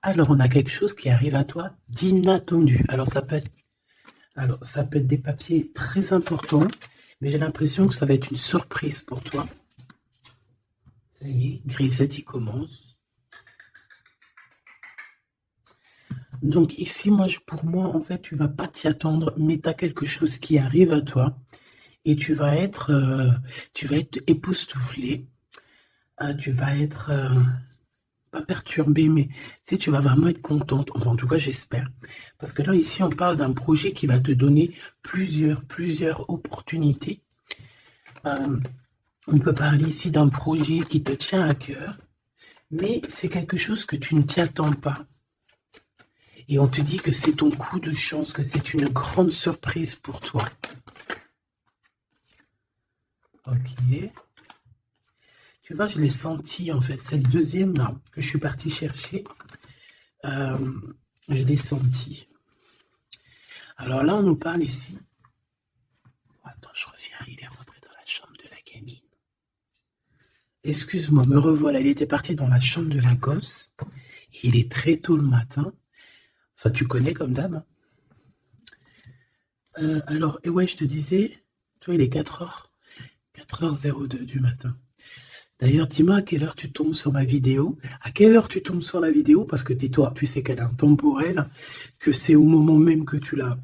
Alors, on a quelque chose qui arrive à toi d'inattendu. Alors, ça peut être des papiers très importants, mais j'ai l'impression que ça va être une surprise pour toi. Ça y est, Grisette, il commence. Donc ici, pour moi, en fait, tu vas pas t'y attendre, mais tu as quelque chose qui arrive à toi et tu vas être époustouflé. Tu vas être pas perturbé, mais tu sais, tu vas vraiment être contente. Enfin, en tout cas, j'espère. Parce que là, ici, on parle d'un projet qui va te donner plusieurs opportunités. Euh, on peut parler ici d'un projet qui te tient à cœur, mais c'est quelque chose que tu ne t'y attends pas. Et on te dit que c'est ton coup de chance, que c'est une grande surprise pour toi. Ok. Tu vois, je l'ai senti en fait. Cette deuxième là que je suis partie chercher, euh, je l'ai senti. Alors là, on nous parle ici. Attends, je reviens. Il est rentré dans la chambre de la gamine. Excuse-moi, me revoilà. Il était parti dans la chambre de la gosse. Il est très tôt le matin. Ça, tu connais comme d'hab, hein. Alors, et ouais, je te disais, toi, il est 4h. 4h02 du matin. D'ailleurs, dis-moi à quelle heure tu tombes sur ma vidéo. À quelle heure tu tombes sur la vidéo? Parce que dis-toi, tu sais qu'elle est intemporelle, que c'est au moment même que tu la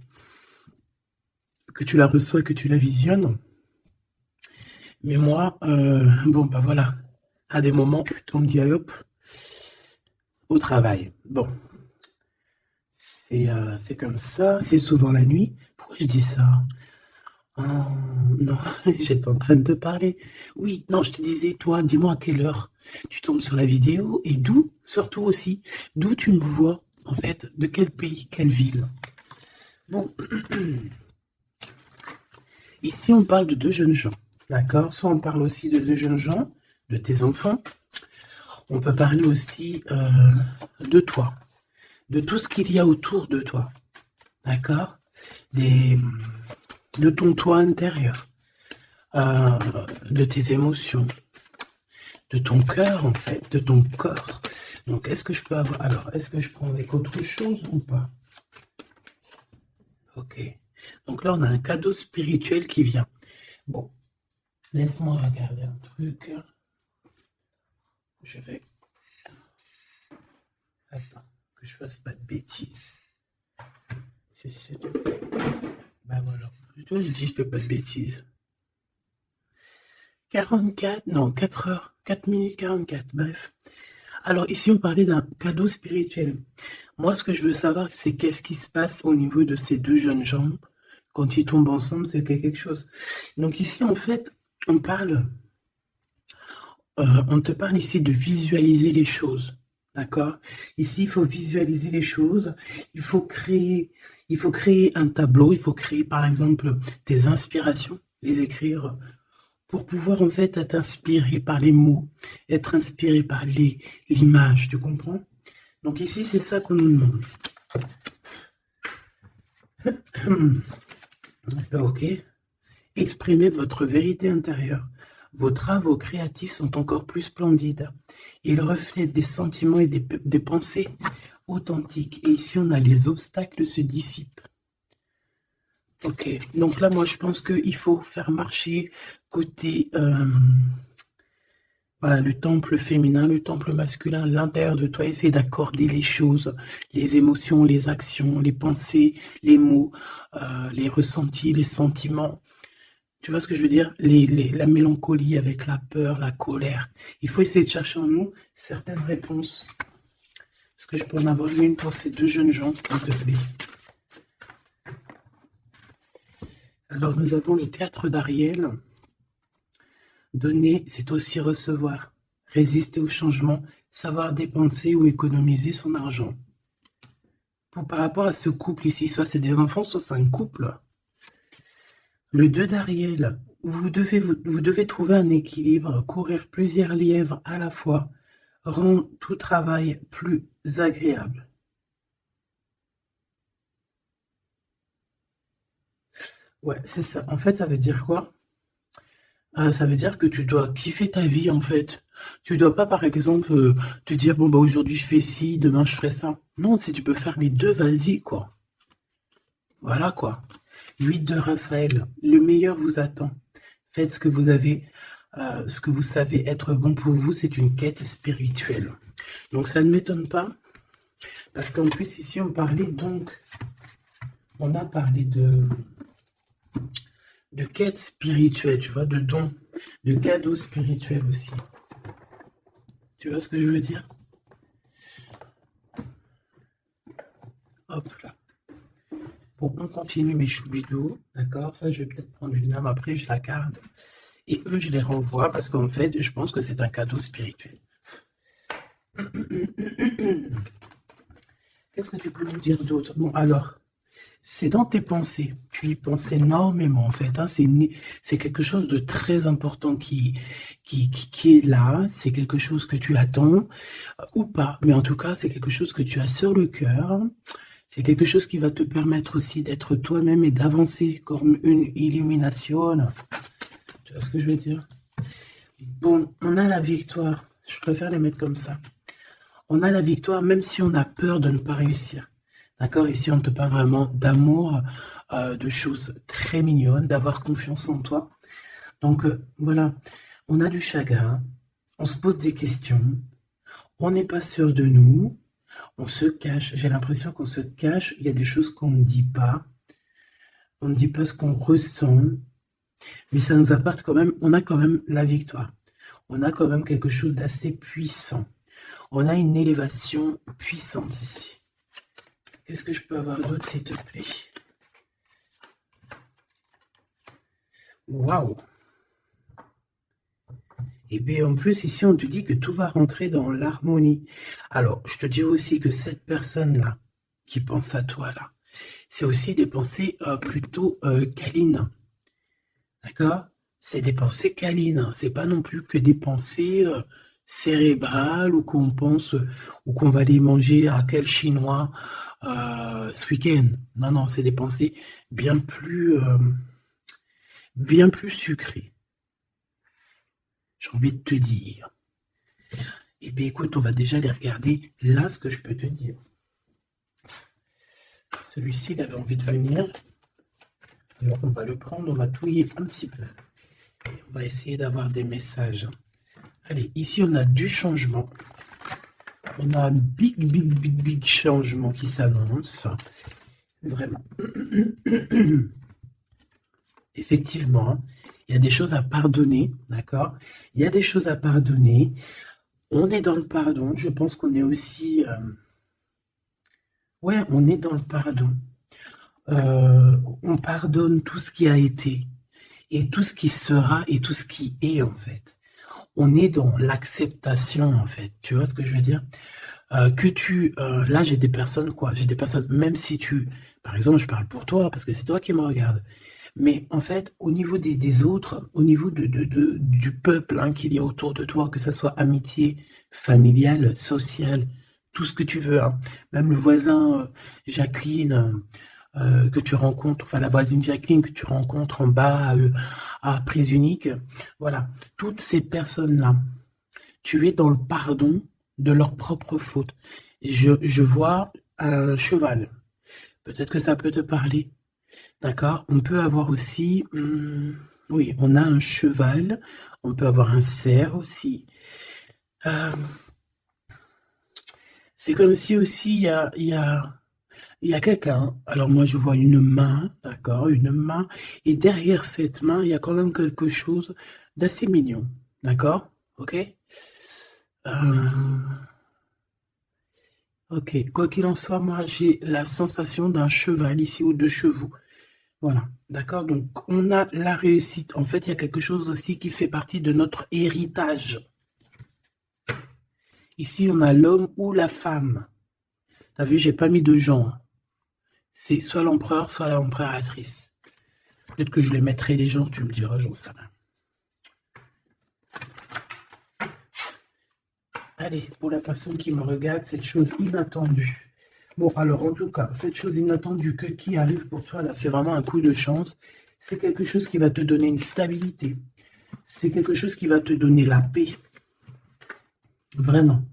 reçois, que tu la visionnes. Mais moi, bon, bah voilà. À des moments, tu tombes, dis, allez, hop, au travail. Bon, c'est comme ça. C'est souvent la nuit. Pourquoi je dis ça? Oh, non, j'étais en train de te parler. Oui, non, je te disais, toi, dis-moi à quelle heure tu tombes sur la vidéo et d'où, surtout aussi, d'où tu me vois, en fait, de quel pays, quelle ville. Bon, ici, on parle de deux jeunes gens, d'accord? Soit on parle aussi de deux jeunes gens, de tes enfants. On peut parler aussi de toi, de tout ce qu'il y a autour de toi, d'accord? Des, de ton toi intérieur, euh, de tes émotions, de ton cœur, en fait, de ton corps. Donc, est-ce que je peux avoir... Alors, est-ce que je prends avec autre chose ou pas? Ok. Donc là, on a un cadeau spirituel qui vient. Bon, laisse-moi regarder un truc. Je vais... Attends, que je fasse pas de bêtises. C'est... Ben voilà. Toi, je dis, je fais pas de bêtises. 44, non, 4 heures, 4 minutes 44, bref. Alors ici, on parlait d'un cadeau spirituel. Moi, ce que je veux savoir, c'est qu'est-ce qui se passe au niveau de ces deux jeunes gens. Quand ils tombent ensemble, c'est quelque chose. Donc ici, en fait, on parle, on te parle ici de visualiser les choses. D'accord? Ici, il faut visualiser les choses. Il faut créer, il faut créer un tableau. Il faut créer, par exemple, tes inspirations, les écrire pour pouvoir en fait être inspiré par les mots, être inspiré par l'image, tu comprends? Donc ici, c'est ça qu'on nous demande. Ok. Exprimez votre vérité intérieure. Vos travaux créatifs sont encore plus splendides. Ils reflètent des sentiments et des pensées authentiques. Et ici, on a les obstacles se dissipent. Ok. Donc là, moi, je pense qu'il faut faire marcher côté voilà, le temple féminin, le temple masculin, l'intérieur de toi, essaie d'accorder les choses, les émotions, les actions, les pensées, les mots, les ressentis, les sentiments. Tu vois ce que je veux dire? La mélancolie avec la peur, la colère. Il faut essayer de chercher en nous certaines réponses. Est-ce que je peux en avoir une pour ces deux jeunes gens, s'il te plaît? Alors, nous avons le 4 d'Ariel. Donner, c'est aussi recevoir. Résister au changement, savoir dépenser ou économiser son argent. Par rapport à ce couple ici, soit c'est des enfants, soit c'est un couple. Le 2 d'Ariel, vous devez trouver un équilibre, courir plusieurs lièvres à la fois, rend tout travail plus agréable. Ouais, c'est ça. En fait, ça veut dire quoi? Ça veut dire que tu dois kiffer ta vie, en fait. Tu dois pas, par exemple, te dire, bon, bah, aujourd'hui, je fais ci, demain, je ferai ça. Non, si tu peux faire les deux, vas-y, quoi. Voilà, quoi. 8 de Raphaël. Le meilleur vous attend. Faites ce que vous avez, ce que vous savez être bon pour vous. C'est une quête spirituelle. Donc, ça ne m'étonne pas. Parce qu'en plus, ici, on a parlé de quête spirituelle, tu vois, de dons, de cadeaux spirituels aussi. Tu vois ce que je veux dire? Hop là. Bon, on continue mes choubidous, d'accord? Ça, je vais peut-être prendre une lame après, je la garde. Et eux, je les renvoie parce qu'en fait, je pense que c'est un cadeau spirituel. Qu'est-ce que tu peux nous dire d'autre? Bon, alors, c'est dans tes pensées. Tu y penses énormément, en fait. Hein. C'est quelque chose de très important qui est là. C'est quelque chose que tu attends ou pas. Mais en tout cas, c'est quelque chose que tu as sur le cœur. C'est quelque chose qui va te permettre aussi d'être toi-même et d'avancer comme une illumination. Tu vois ce que je veux dire? Bon, on a la victoire. Je préfère les mettre comme ça. On a la victoire même si on a peur de ne pas réussir. D'accord? Ici, on te parle vraiment d'amour, de choses très mignonnes, d'avoir confiance en toi. Donc, voilà, on a du chagrin, on se pose des questions, on n'est pas sûr de nous, on se cache. J'ai l'impression qu'on se cache, il y a des choses qu'on ne dit pas. On ne dit pas ce qu'on ressent, mais ça nous apporte quand même, on a quand même la victoire. On a quand même quelque chose d'assez puissant. On a une élévation puissante ici. Qu'est-ce que je peux avoir d'autre, s'il te plaît? Waouh! Et bien en plus, ici, on te dit que tout va rentrer dans l'harmonie. Alors, je te dis aussi que cette personne-là, qui pense à toi, là, c'est aussi des pensées plutôt câlines. D'accord? C'est des pensées câlines. C'est pas non plus que des pensées cérébrales ou qu'on pense ou qu'on va aller manger à quel chinois ce week-end. Non, non, c'est des pensées bien plus sucrées. J'ai envie de te dire. Eh bien, écoute, on va déjà les regarder. Là, ce que je peux te dire. Celui-ci, il avait envie de venir. Alors, on va le prendre, on va touiller un petit peu. Et on va essayer d'avoir des messages. Allez, ici, on a du changement. On a un big changement qui s'annonce. Vraiment. Effectivement, il y a des choses à pardonner, d'accord? Il y a des choses à pardonner. On est dans le pardon. Je pense qu'on est aussi... Ouais, on est dans le pardon. On pardonne tout ce qui a été et tout ce qui sera et tout ce qui est, en fait. On est dans l'acceptation, en fait. Tu vois ce que je veux dire? Là, j'ai des personnes, quoi. J'ai des personnes, même si par exemple, je parle pour toi, parce que c'est toi qui me regardes. Mais en fait, au niveau des autres, au niveau du peuple hein, qu'il y a autour de toi, que ça soit amitié, familiale, sociale, tout ce que tu veux, hein. Même le voisin Jacqueline que tu rencontres, enfin la voisine Jacqueline que tu rencontres en bas à Prise Unique, voilà, toutes ces personnes-là, tu es dans le pardon de leur propre faute. Je vois un cheval. Peut-être que ça peut te parler. D'accord? On peut avoir aussi, oui, on a un cheval, on peut avoir un cerf aussi. C'est comme si aussi il y a quelqu'un. Alors moi je vois une main, d'accord, une main, et derrière cette main, il y a quand même quelque chose d'assez mignon, d'accord? Ok? Ok, quoi qu'il en soit, moi j'ai la sensation d'un cheval ici ou de chevaux. Voilà, d'accord? Donc, on a la réussite. En fait, il y a quelque chose aussi qui fait partie de notre héritage. Ici, on a l'homme ou la femme. T'as vu, j'ai pas mis de genre. C'est soit l'empereur, soit l'empereur-actrice. Peut-être que je les mettrai les gens, tu me diras, j'en sais rien. Allez, pour la personne qui me regarde, cette chose inattendue. Bon, alors, en tout cas, cette chose inattendue qui arrive pour toi, là, c'est vraiment un coup de chance. C'est quelque chose qui va te donner une stabilité. C'est quelque chose qui va te donner la paix. Vraiment.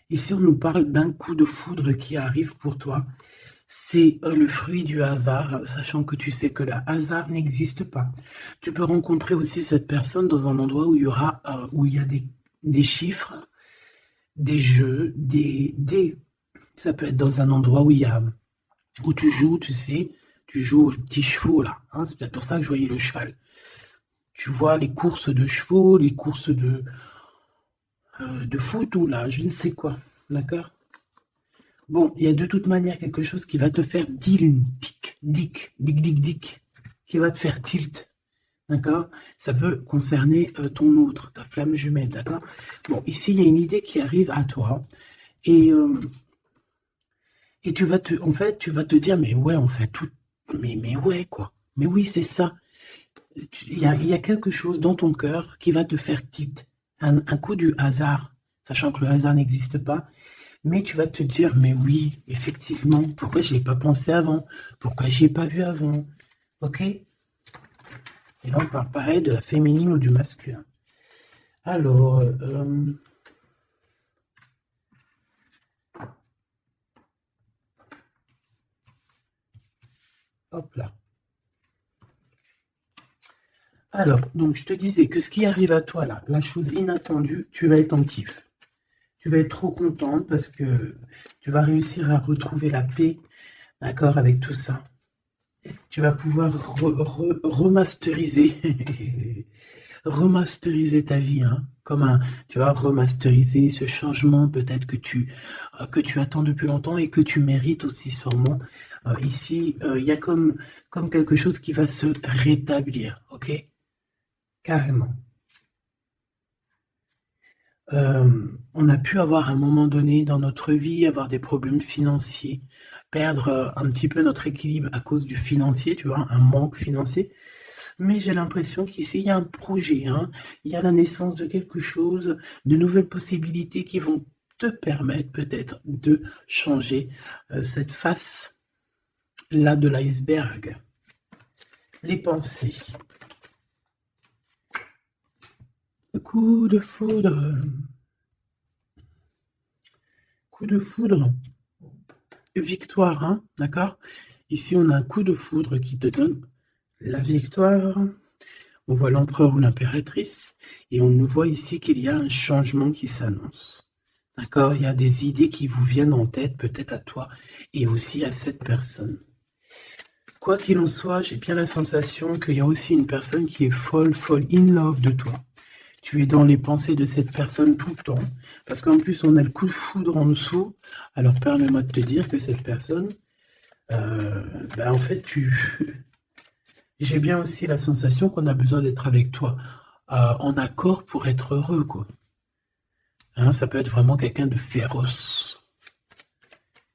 Ici, on nous parle d'un coup de foudre qui arrive pour toi. C'est le fruit du hasard, sachant que tu sais que le hasard n'existe pas. Tu peux rencontrer aussi cette personne dans un endroit où il y a des chiffres, des jeux, ça peut être dans un endroit où tu joues, tu sais, tu joues aux petits chevaux là. Hein, c'est peut-être pour ça que je voyais le cheval. Tu vois les courses de chevaux, les courses de foot ou là, je ne sais quoi. D'accord? Bon, il y a de toute manière quelque chose qui va te faire dic, qui va te faire tilt. D'accord? Ça peut concerner ton autre, ta flamme jumelle. D'accord? Bon, ici, il y a une idée qui arrive à toi. Et, en fait, tu vas te dire, mais ouais, on fait tout. Mais ouais, quoi. Mais oui, c'est ça. Il y a quelque chose dans ton cœur qui va te faire tilt. Un coup du hasard, sachant que le hasard n'existe pas. Mais tu vas te dire, mais oui, effectivement, pourquoi je n'y ai pas pensé avant? Pourquoi je n'y ai pas vu avant? Ok? Et là, on parle pareil de la féminine ou du masculin. Alors, hop là. Alors, donc je te disais que ce qui arrive à toi là, la chose inattendue, tu vas être en kiff. Tu vas être trop contente parce que tu vas réussir à retrouver la paix, d'accord, avec tout ça. Tu vas pouvoir remasteriser, remasteriser ta vie, hein, tu vas remasteriser ce changement peut-être que tu attends depuis longtemps et que tu mérites aussi sûrement. Ici, il y a comme quelque chose qui va se rétablir, ok? Carrément. On a pu avoir à un moment donné dans notre vie, avoir des problèmes financiers, perdre un petit peu notre équilibre à cause du financier, tu vois, un manque financier. Mais j'ai l'impression qu'ici, il y a un projet, hein, il y a la naissance de quelque chose, de nouvelles possibilités qui vont te permettre peut-être de changer cette face-là de l'iceberg. Les pensées. Coup de foudre. Coup de foudre. Victoire, hein, d'accord? Ici, on a un coup de foudre qui te donne la victoire. On voit l'empereur ou l'impératrice et on nous voit ici qu'il y a un changement qui s'annonce. D'accord? Il y a des idées qui vous viennent en tête, peut-être à toi et aussi à cette personne. Quoi qu'il en soit, j'ai bien la sensation qu'il y a aussi une personne qui est folle in love de toi. Tu es dans les pensées de cette personne tout le temps. Parce qu'en plus, on a le coup de foudre en dessous. Alors, permets-moi de te dire que cette personne, en fait, j'ai bien aussi la sensation qu'on a besoin d'être avec toi en accord pour être heureux, quoi. Hein, ça peut être vraiment quelqu'un de féroce.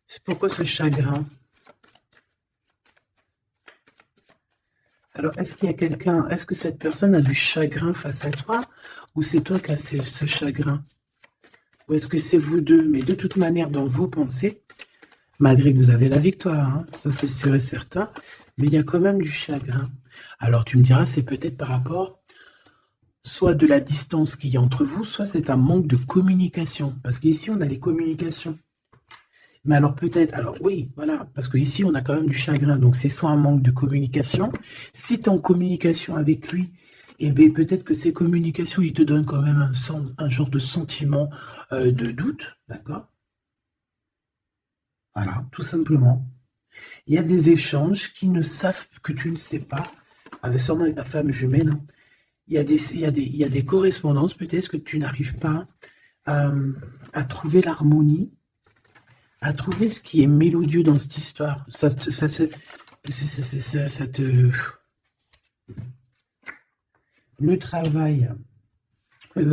C'est pourquoi ce chagrin? Alors, est-ce qu'il y a quelqu'un, est-ce que cette personne a du chagrin face à toi, ou c'est toi qui as ce chagrin? Ou est-ce que c'est vous deux? Mais de toute manière, dans vos pensées, malgré que vous avez la victoire, hein, ça c'est sûr et certain, mais il y a quand même du chagrin. Alors tu me diras, c'est peut-être par rapport soit de la distance qu'il y a entre vous, soit c'est un manque de communication. Parce qu'ici, on a les communications. Mais alors peut-être, alors oui, voilà, parce qu'ici, on a quand même du chagrin. Donc c'est soit un manque de communication. Si tu es en communication avec lui, eh bien peut-être que ces communications, il te donnent quand même un genre de sentiment de doute, d'accord? Voilà, tout simplement. Il y a des échanges qui ne savent que tu ne sais pas, sûrement avec ta femme jumelle, hein. Il y a des correspondances, peut-être que tu n'arrives pas à trouver l'harmonie, à trouver ce qui est mélodieux dans cette histoire. Ça te... Le travail,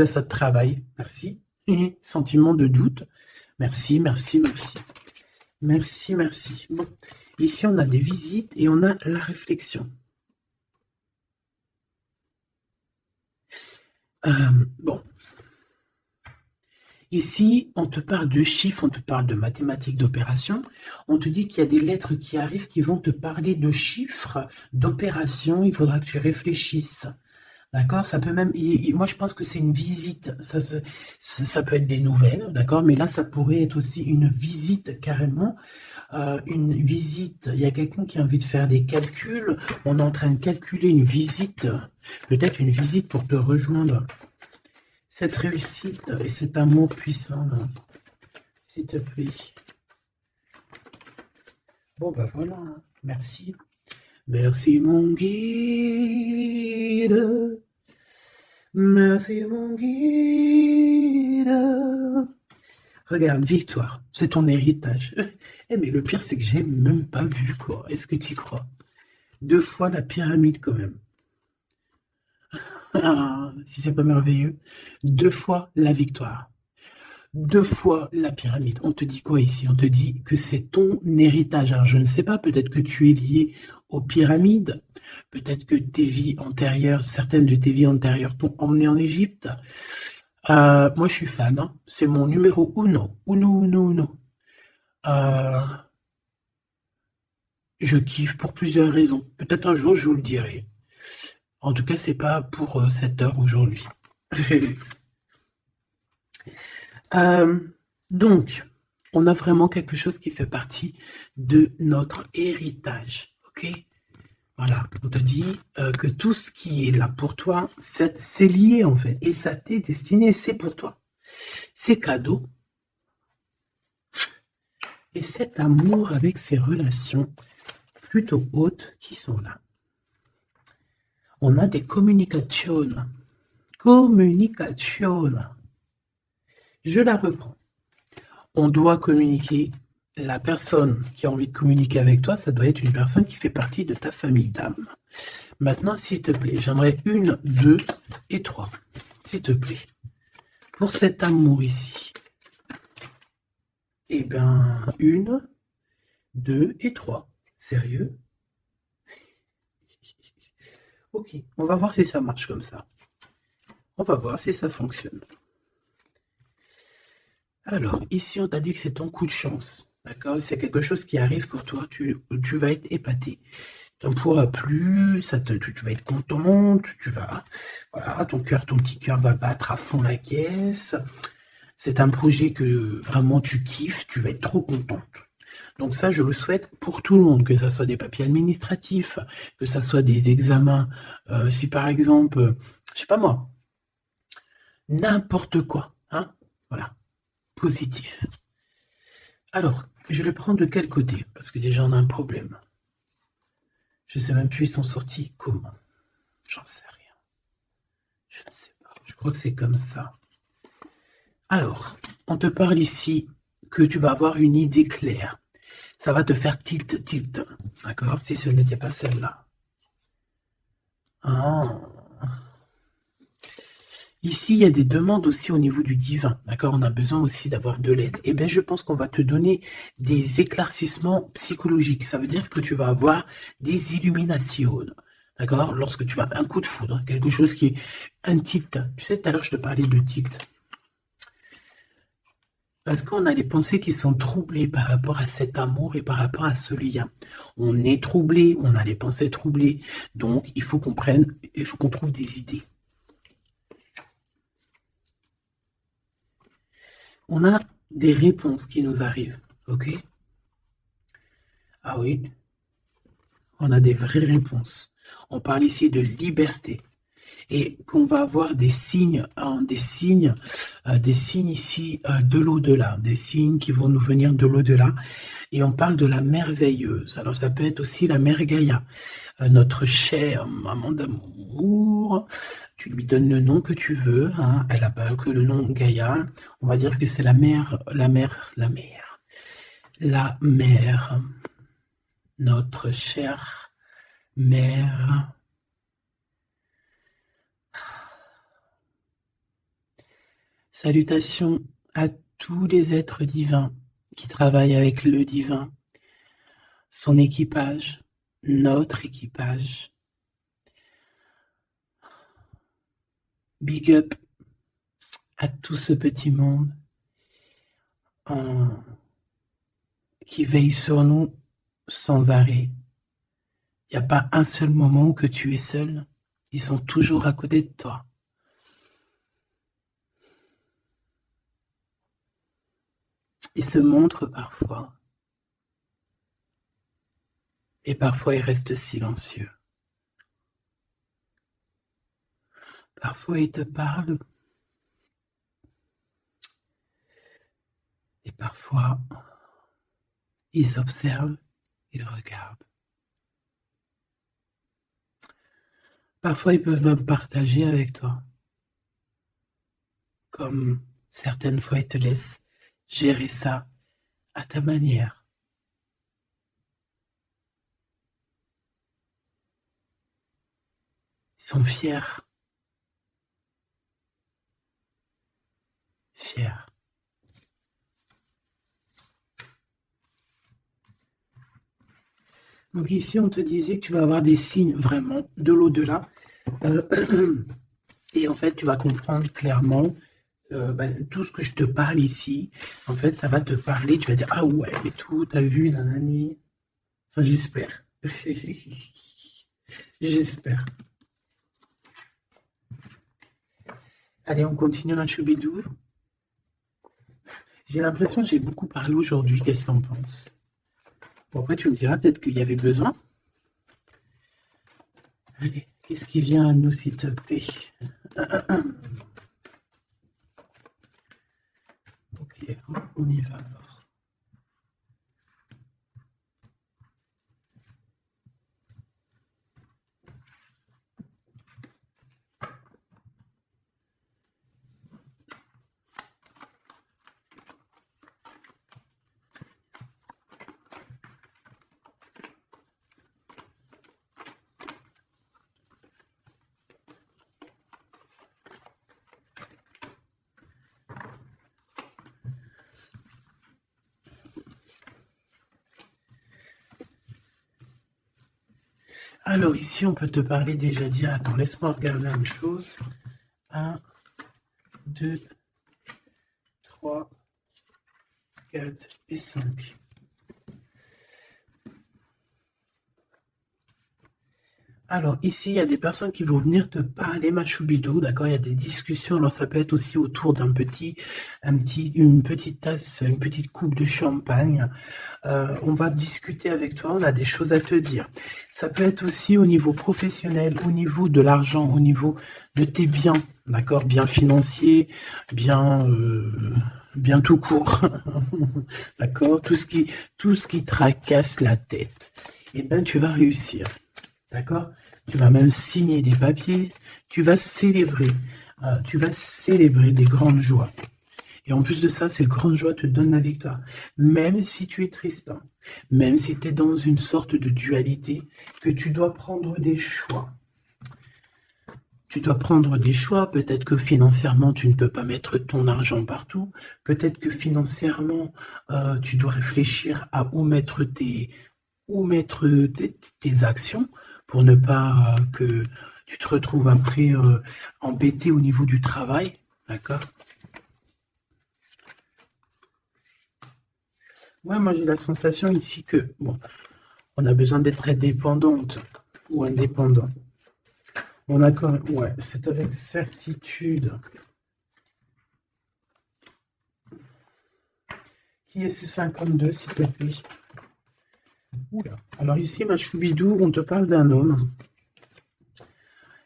ça te travaille, merci. Sentiment de doute, merci, merci, merci. Merci, merci. Bon, ici on a des visites et on a la réflexion. Bon. Ici, on te parle de chiffres, on te parle de mathématiques, d'opérations. On te dit qu'il y a des lettres qui arrivent qui vont te parler de chiffres, d'opérations. Il faudra que tu réfléchisses. D'accord? Ça peut même, moi je pense que c'est une visite. Ça peut être des nouvelles, d'accord? Mais là, ça pourrait être aussi une visite carrément. Une visite. Il y a quelqu'un qui a envie de faire des calculs. On est en train de calculer une visite. Peut-être une visite pour te rejoindre. Cette réussite et cet amour puissant, là, s'il te plaît. Bon, ben voilà. Hein. Merci. Merci, mon guide. Merci, mon guide. Regarde, victoire, c'est ton héritage. Eh, mais le pire, c'est que j'ai même pas vu, quoi. Est-ce que tu y crois? 2 fois la pyramide, quand même. Ah, si c'est pas merveilleux. 2 fois la victoire. 2 fois la pyramide. On te dit quoi ici? On te dit que c'est ton héritage. Alors, je ne sais pas, peut-être que tu es lié aux pyramides. Peut-être que tes vies antérieures, certaines de tes vies antérieures t'ont emmené en Égypte. Moi, je suis fan. Hein. C'est mon numéro uno. Uno, uno, uno. Euh, je kiffe pour plusieurs raisons. Peut-être un jour, je vous le dirai. En tout cas, c'est pas pour cette heure aujourd'hui. Euh, donc, on a vraiment quelque chose qui fait partie de notre héritage. Ok? Voilà, on te dit que tout ce qui est là pour toi, c'est lié en fait. Et ça t'est destiné, c'est pour toi. C'est cadeau. Et cet amour avec ces relations plutôt hautes qui sont là. On a des communications. Communication. Je la reprends. On doit communiquer. La personne qui a envie de communiquer avec toi, ça doit être une personne qui fait partie de ta famille d'âme. Maintenant, s'il te plaît, j'aimerais 1, 2 et 3. S'il te plaît. Pour cet amour ici. Eh bien, 1, 2 et 3. Sérieux? Ok, on va voir si ça marche comme ça. On va voir si ça fonctionne. Alors, ici, on t'a dit que c'est ton coup de chance. D'accord? C'est quelque chose qui arrive pour toi. Tu vas être épaté. Tu n'en pourras plus, tu vas être contente, voilà, ton petit cœur va battre à fond la caisse. C'est un projet que vraiment tu kiffes, tu vas être trop contente. Donc ça, je le souhaite pour tout le monde, que ça soit des papiers administratifs, que ça soit des examens. Si par exemple, je sais pas moi, n'importe quoi, hein, voilà, positif. Alors, je le prends de quel côté? Parce que déjà, on a un problème. Je sais même plus, ils sont sortis comment. J'en sais rien. Je ne sais pas. Je crois que c'est comme ça. Alors, on te parle ici que tu vas avoir une idée claire. Ça va te faire tilt, tilt. D'accord? Si ce n'était pas celle-là. Ah. Ici, il y a des demandes aussi au niveau du divin. D'accord? On a besoin aussi d'avoir de l'aide. Eh bien, je pense qu'on va te donner des éclaircissements psychologiques. Ça veut dire que tu vas avoir des illuminations. D'accord? Lorsque tu vas un coup de foudre, quelque chose qui est un tilt. Tu sais, tout à l'heure, je te parlais de tilt. Parce qu'on a les pensées qui sont troublées par rapport à cet amour et par rapport à ce lien. On est troublé, on a les pensées troublées. Donc, il faut qu'on trouve des idées. On a des réponses qui nous arrivent, ok? Ah oui, on a des vraies réponses. On parle ici de liberté. Et qu'on va avoir des signes, hein, des signes ici de l'au-delà, des signes qui vont nous venir de l'au-delà. Et on parle de la merveilleuse. Alors ça peut être aussi la mère Gaïa, notre chère maman d'amour. Tu lui donnes le nom que tu veux. Hein. Elle n'a pas que le nom Gaïa. On va dire que c'est la mère, notre chère mère. Salutations à tous les êtres divins qui travaillent avec le divin, son équipage, notre équipage. Big up à tout ce petit monde qui veille sur nous sans arrêt. Il n'y a pas un seul moment où que tu es seul. Ils sont toujours à côté de toi. Ils se montrent parfois. Et parfois, ils restent silencieux. Parfois, ils te parlent. Et parfois, ils observent, ils regardent. Parfois, ils peuvent même partager avec toi. Comme certaines fois, ils te laissent gérer ça à ta manière. Ils sont fiers. Fiers. Donc ici, on te disait que tu vas avoir des signes vraiment de l'au-delà. Et en fait, tu vas comprendre clairement tout ce que je te parle ici. En fait, ça va te parler. Tu vas dire, ah ouais, et tout, t'as vu, nanani. Enfin, j'espère. J'espère. Allez, on continue la choubidou. J'ai l'impression que j'ai beaucoup parlé aujourd'hui. Qu'est-ce que t'en penses? Bon, après, tu me diras peut-être qu'il y avait besoin. Allez, qu'est-ce qui vient à nous, s'il te plaît? Ok, on y va alors. Alors ici, on peut te parler déjà dire, attends, laisse-moi regarder une chose. 1, 2, 3, 4 et 5. Alors ici, il y a des personnes qui vont venir te parler, ma choubidou, d'accord? Il y a des discussions, alors ça peut être aussi autour d'une petite tasse, une petite coupe de champagne. On va discuter avec toi, on a des choses à te dire. Ça peut être aussi au niveau professionnel, au niveau de l'argent, au niveau de tes biens, d'accord? Biens financiers, bien tout court, d'accord? Tout ce qui tracasse la tête, eh ben tu vas réussir, d'accord? Tu vas même signer des papiers, tu vas célébrer des grandes joies. Et en plus de ça, ces grandes joies te donnent la victoire. Même si tu es triste, hein, même si tu es dans une sorte de dualité, que tu dois prendre des choix. Tu dois prendre des choix. Peut-être que financièrement, tu ne peux pas mettre ton argent partout. Peut-être que financièrement, tu dois réfléchir à où mettre tes actions pour ne pas que tu te retrouves après embêté au niveau du travail. D'accord? Ouais, moi j'ai la sensation ici que, bon, on a besoin d'être indépendante ou indépendant. On a quand même, ouais, c'est avec certitude. Qui est ce 52, s'il te plaît? Oula. Alors ici, ma choubidou, on te parle d'un homme.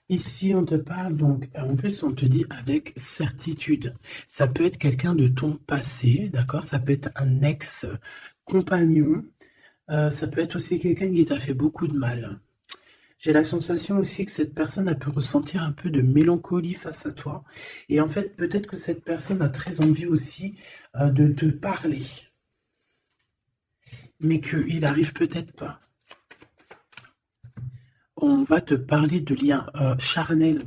Ici, on te parle donc, en plus, on te dit avec certitude. Ça peut être quelqu'un de ton passé, d'accord? Ça peut être un ex-compagnon. Ça peut être aussi quelqu'un qui t'a fait beaucoup de mal. J'ai la sensation aussi que cette personne a pu ressentir un peu de mélancolie face à toi. Et en fait, peut-être que cette personne a très envie aussi de te parler. Mais qu'il n'arrive peut-être pas. On va te parler de liens charnels.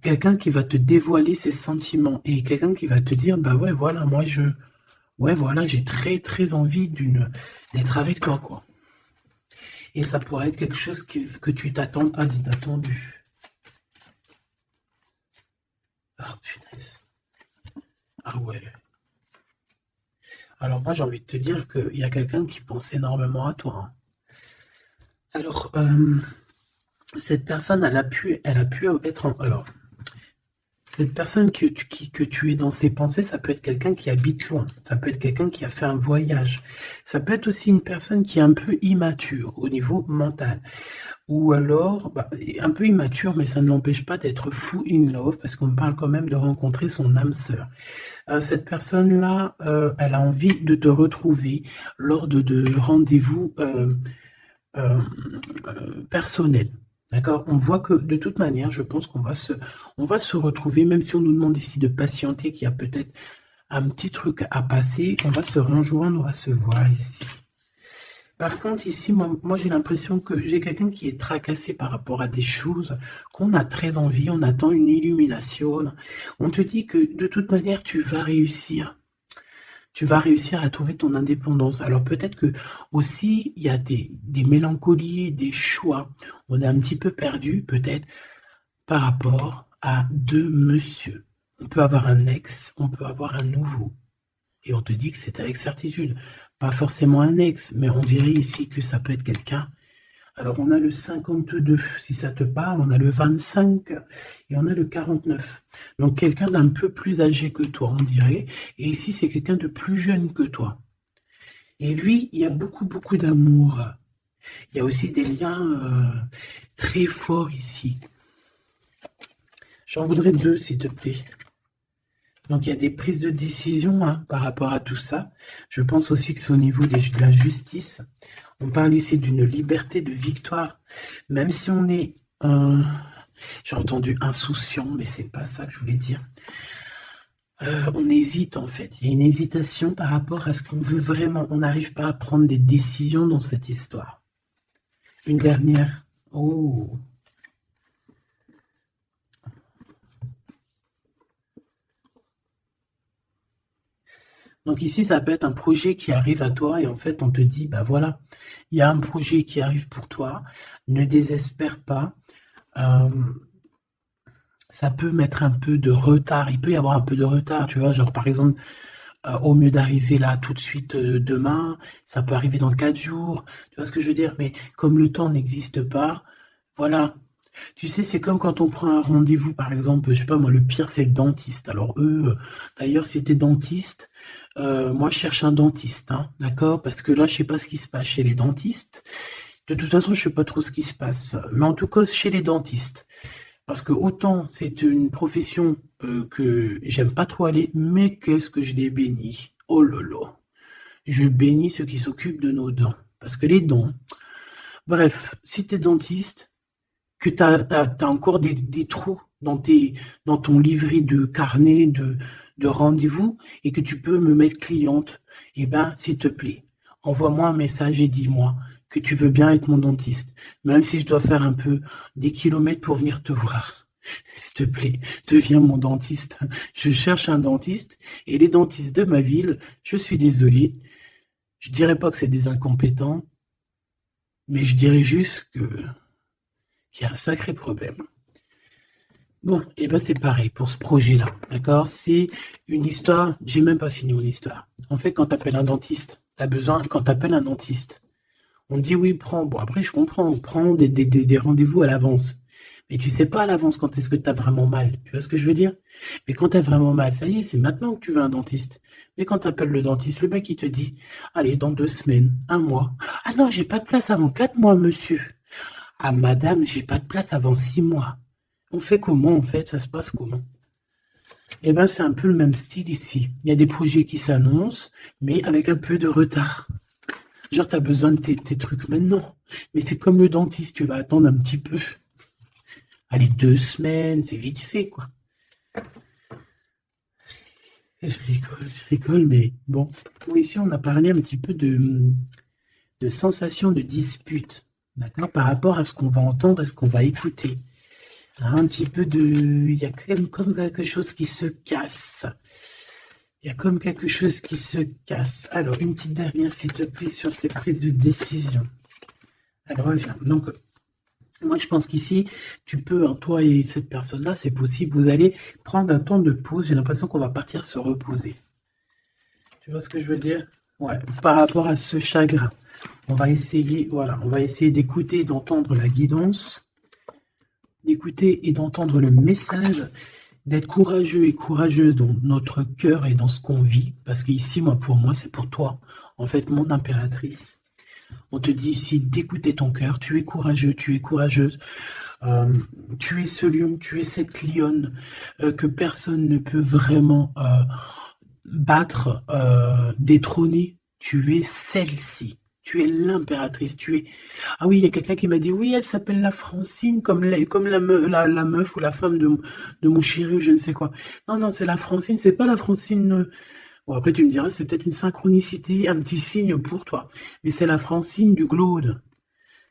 Quelqu'un qui va te dévoiler ses sentiments. Et quelqu'un qui va te dire, bah ouais, voilà, ouais, voilà, j'ai très, très envie d'être avec toi, quoi. Et ça pourrait être quelque chose que tu t'attends pas d'inattendu. Ah, punaise. Ah ouais. Alors moi, j'ai envie de te dire qu'il y a quelqu'un qui pense énormément à toi, hein. Alors, cette personne, elle a pu être alors, cette personne que tu es dans ses pensées, ça peut être quelqu'un qui habite loin, ça peut être quelqu'un qui a fait un voyage, ça peut être aussi une personne qui est un peu immature au niveau mental, ou alors bah, un peu immature, mais ça ne l'empêche pas d'être fou in love, parce qu'on parle quand même de rencontrer son âme sœur. Cette personne-là, elle a envie de te retrouver lors de rendez-vous euh, personnels. D'accord? On voit que de toute manière, je pense qu'on va se retrouver, même si on nous demande ici de patienter, qu'il y a peut-être un petit truc à passer, on va se rejoindre, on va se voir ici. Par contre, ici, moi j'ai l'impression que j'ai quelqu'un qui est tracassé par rapport à des choses qu'on a très envie, on attend une illumination. On te dit que de toute manière, tu vas réussir. Tu vas réussir à trouver ton indépendance. Alors peut-être que aussi, il y a des mélancolies, des choix. On est un petit peu perdu, peut-être, par rapport à deux monsieur. On peut avoir un ex, on peut avoir un nouveau. Et on te dit que c'est avec certitude. Pas forcément un ex, mais on dirait ici que ça peut être quelqu'un. Alors on a le 52, si ça te parle, on a le 25 et on a le 49. Donc quelqu'un d'un peu plus âgé que toi, on dirait. Et ici, c'est quelqu'un de plus jeune que toi. Et lui, il y a beaucoup, beaucoup d'amour. Il y a aussi des liens très forts ici. J'en voudrais deux, s'il te plaît. Donc il y a des prises de décision par rapport à tout ça. Je pense aussi que c'est au niveau de la justice. On parle ici d'une liberté de victoire. Même si on est, j'ai entendu insouciant, mais c'est pas ça que je voulais dire. On hésite en fait. Il y a une hésitation par rapport à ce qu'on veut vraiment. On n'arrive pas à prendre des décisions dans cette histoire. Une dernière. Oh. Donc ici, ça peut être un projet qui arrive à toi et en fait, on te dit, bah voilà, il y a un projet qui arrive pour toi, ne désespère pas. Euh, Ça peut mettre un peu de retard, il peut y avoir un peu de retard, tu vois, genre par exemple, au mieux d'arriver là tout de suite demain, ça peut arriver dans 4 jours, tu vois ce que je veux dire, mais comme le temps n'existe pas, voilà. Tu sais, c'est comme quand on prend un rendez-vous, par exemple, je sais pas moi, le pire c'est le dentiste. Alors eux, d'ailleurs, si t'es dentiste, moi je cherche un dentiste, hein, d'accord? Parce que là, je sais pas ce qui se passe chez les dentistes. De toute façon, je sais pas trop ce qui se passe, mais en tout cas chez les dentistes. Parce que autant c'est une profession que j'aime pas trop aller, mais qu'est-ce que je les bénis. Oh là là. Je bénis ceux qui s'occupent de nos dents. Parce que les dents, bref, si tu es dentiste, que tu as encore des trous dans ton livret de carnet de rendez-vous et que tu peux me mettre cliente, eh ben, s'il te plaît, envoie-moi un message et dis-moi que tu veux bien être mon dentiste, même si je dois faire un peu des kilomètres pour venir te voir. S'il te plaît, deviens mon dentiste. Je cherche un dentiste et les dentistes de ma ville, je suis désolé, je dirais pas que c'est des incompétents, mais je dirais juste qu'il y a un sacré problème. Bon, et ben c'est pareil pour ce projet-là, d'accord? C'est une histoire, j'ai même pas fini mon histoire. En fait, quand t'appelles un dentiste, quand t'appelles un dentiste, on dit oui, prends, bon après je comprends, prends des rendez-vous à l'avance. Mais tu sais pas à l'avance quand est-ce que t'as vraiment mal, tu vois ce que je veux dire? Mais quand t'as vraiment mal, ça y est, c'est maintenant que tu veux un dentiste. Mais quand t'appelles le dentiste, le mec il te dit, allez, dans 2 semaines, un mois. Ah non, j'ai pas de place avant 4 mois, monsieur. Ah madame, j'ai pas de place avant 6 mois. On fait comment en fait? Ça se passe comment? Eh ben, c'est un peu le même style ici. Il y a des projets qui s'annoncent, mais avec un peu de retard. Genre, t'as besoin de tes trucs maintenant. Mais c'est comme le dentiste, tu vas attendre un petit peu. Allez, 2 semaines, c'est vite fait, quoi. Je rigole, mais bon. Oui, ici, on a parlé un petit peu de sensation de dispute, d'accord, par rapport à ce qu'on va entendre et ce qu'on va écouter. Un petit peu de... Il y a comme quelque chose qui se casse. Il y a comme quelque chose qui se casse. Alors, une petite dernière, s'il te plaît, sur ces prises de décision. Alors, reviens. Donc, moi, je pense qu'ici, tu peux, hein, toi et cette personne-là, c'est possible, vous allez prendre un temps de pause. J'ai l'impression qu'on va partir se reposer. Tu vois ce que je veux dire? Ouais, par rapport à ce chagrin. On va essayer, voilà, on va essayer d'écouter, d'entendre la guidance. d'écouter et d'entendre le message, d'être courageux et courageuse dans notre cœur et dans ce qu'on vit, parce qu'ici, moi, pour moi, c'est pour toi. En fait, mon impératrice, on te dit ici d'écouter ton cœur, tu es courageux, tu es courageuse, tu es ce lion, tu es cette lionne que personne ne peut vraiment battre, détrôner. Tu es celle-ci. Tu es l'impératrice. Tu es. Ah oui, il y a quelqu'un qui m'a dit oui, elle s'appelle la Francine, comme la meuf ou la femme de mon chéri ou je ne sais quoi. Non, non, c'est la Francine, c'est pas la Francine. Bon, après, tu me diras, c'est peut-être une synchronicité, un petit signe pour toi. Mais c'est la Francine du Glaude,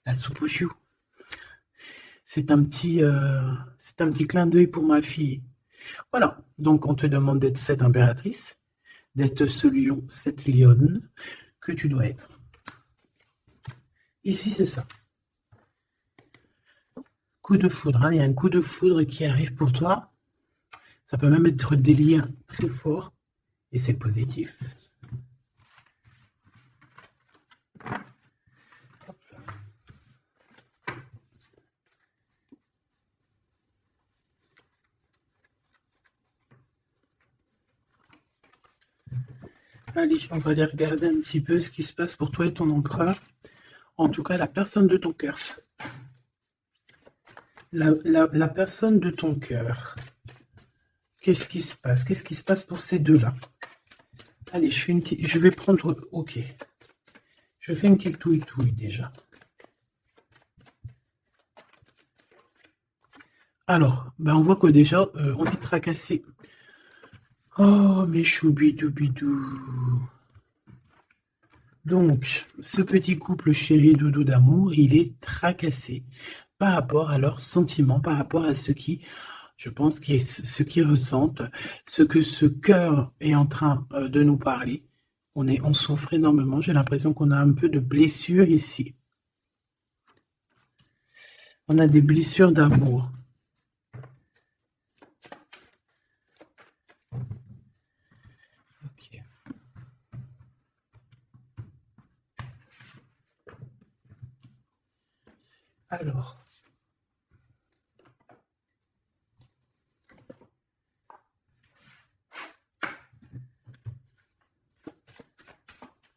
la soupe aux choux. C'est un petit clin d'œil pour ma fille. Voilà. Donc, on te demande d'être cette impératrice, d'être ce lion, cette lionne que tu dois être. Ici, c'est ça. Coup de foudre, hein. Il y a un coup de foudre qui arrive pour toi. Ça peut même être des liens très forts et c'est positif. Allez, on va aller regarder un petit peu ce qui se passe pour toi et ton empereur. En tout cas, la personne de ton cœur. La personne de ton cœur. Qu'est-ce qui se passe? Qu'est-ce qui se passe pour ces deux-là? Allez, je vais prendre... Ok. Je fais une petite touille déjà. Alors, ben on voit que déjà, on est tracassé. Oh, mes choubidoubidou. Donc, ce petit couple chéri doudou d'amour, il est tracassé par rapport à leurs sentiments, par rapport à ce qui, je pense, ce qu'ils ressentent, ce que ce cœur est en train de nous parler. On souffre énormément. J'ai l'impression qu'on a un peu de blessures ici. On a des blessures d'amour. Ok. Alors.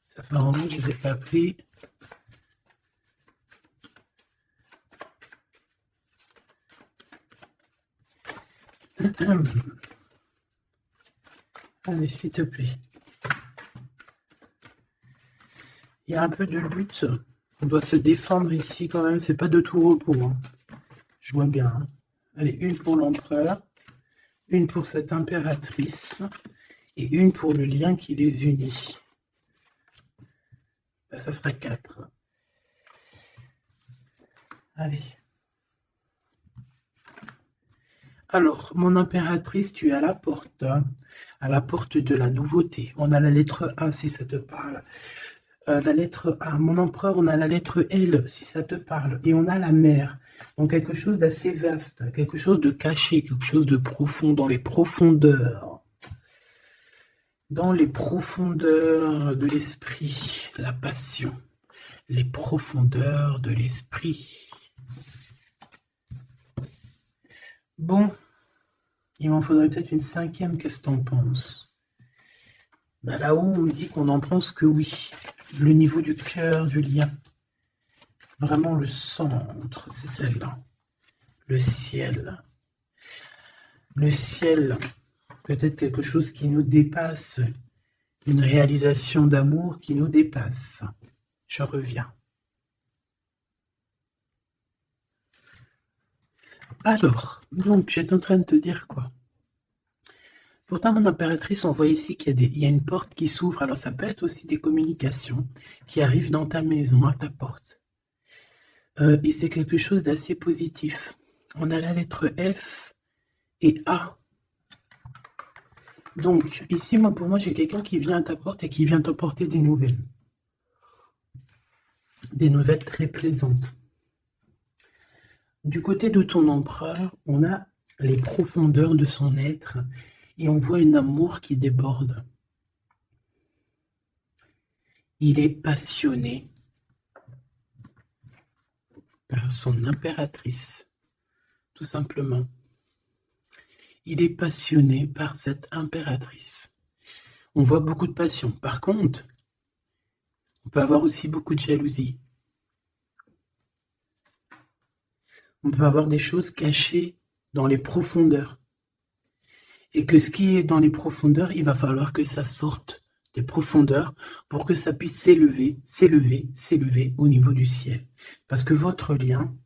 Ça fait un moment que je ne les ai pas pris. Allez, s'il te plaît. Il y a un peu de lutte. On doit se défendre ici quand même. C'est pas de tout repos. Hein. Je vois bien. Hein. Allez, une pour l'empereur. Une pour cette impératrice. Et une pour le lien qui les unit. Là, ça sera 4. Allez. Alors, mon impératrice, tu es à la porte. Hein, à la porte de la nouveauté. On a la lettre A si ça te parle. La lettre A. Mon empereur, on a la lettre L si ça te parle. Et on a la mer. Donc quelque chose d'assez vaste, quelque chose de caché, quelque chose de profond, dans les profondeurs. Dans les profondeurs de l'esprit, la passion. Les profondeurs de l'esprit. Bon, il m'en faudrait peut-être une 5e, qu'est-ce que t'en penses? Ben là-haut, on me dit qu'on n'en pense que oui. Le niveau du cœur, du lien. Vraiment le centre, c'est celle-là. Le ciel. Le ciel, peut-être quelque chose qui nous dépasse. Une réalisation d'amour qui nous dépasse. Je reviens. Alors, donc, j'étais en train de te dire quoi? Pourtant, mon impératrice, on voit ici qu'il y a une porte qui s'ouvre. Alors, ça peut être aussi des communications qui arrivent dans ta maison, à ta porte. Et c'est quelque chose d'assez positif. On a la lettre F et A. Donc, ici, pour moi, j'ai quelqu'un qui vient à ta porte et qui vient t'apporter des nouvelles. Des nouvelles très plaisantes. Du côté de ton empereur, on a les profondeurs de son être et on voit un amour qui déborde. Il est passionné par son impératrice, tout simplement. Il est passionné par cette impératrice. On voit beaucoup de passion. Par contre, on peut avoir aussi beaucoup de jalousie. On peut avoir des choses cachées dans les profondeurs. Et que ce qui est dans les profondeurs, il va falloir que ça sorte des profondeurs pour que ça puisse s'élever, s'élever, s'élever au niveau du ciel. Parce que votre lien,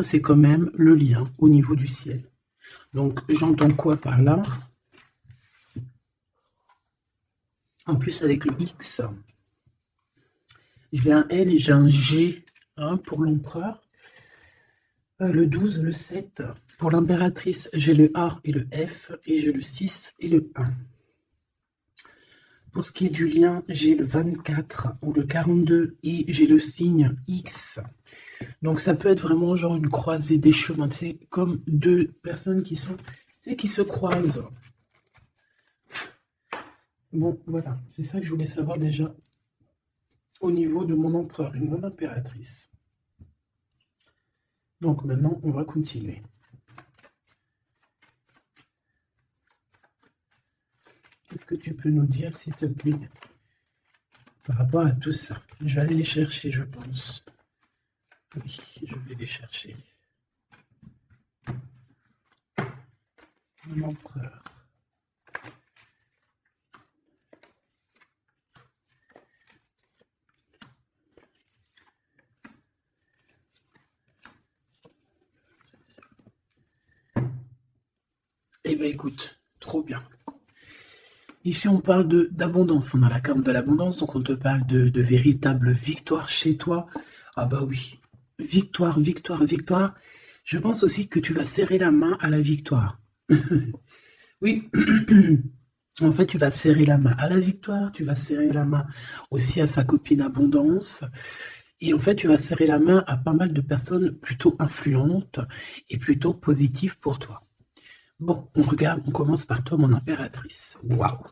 c'est quand même le lien au niveau du ciel. Donc, j'entends quoi par là? En plus, avec le X, j'ai un L et j'ai un G pour l'empereur. Le 12, le 7. Pour l'impératrice, j'ai le A et le F, et j'ai le 6 et le 1. Pour ce qui est du lien, j'ai le 24 ou le 42 et j'ai le signe X. Donc ça peut être vraiment genre une croisée des chemins. C'est comme deux personnes qui se croisent. Bon, voilà. C'est ça que je voulais savoir déjà au niveau de mon empereur et mon impératrice. Donc maintenant, on va continuer. Qu'est-ce que tu peux nous dire, s'il te plaît, par rapport à tout ça? Je vais aller les chercher, je pense. Oui, je vais les chercher. Mon empereur. Eh bien, écoute, trop bien. Ici, on parle d'abondance. On a la carte de l'abondance, donc on te parle de véritable victoire chez toi. Ah bah oui, victoire, victoire, victoire. Je pense aussi que tu vas serrer la main à la victoire. Oui, en fait, tu vas serrer la main à la victoire, tu vas serrer la main aussi à sa copine abondance. Et en fait, tu vas serrer la main à pas mal de personnes plutôt influentes et plutôt positives pour toi. Bon, on regarde, on commence par toi, mon impératrice. Waouh!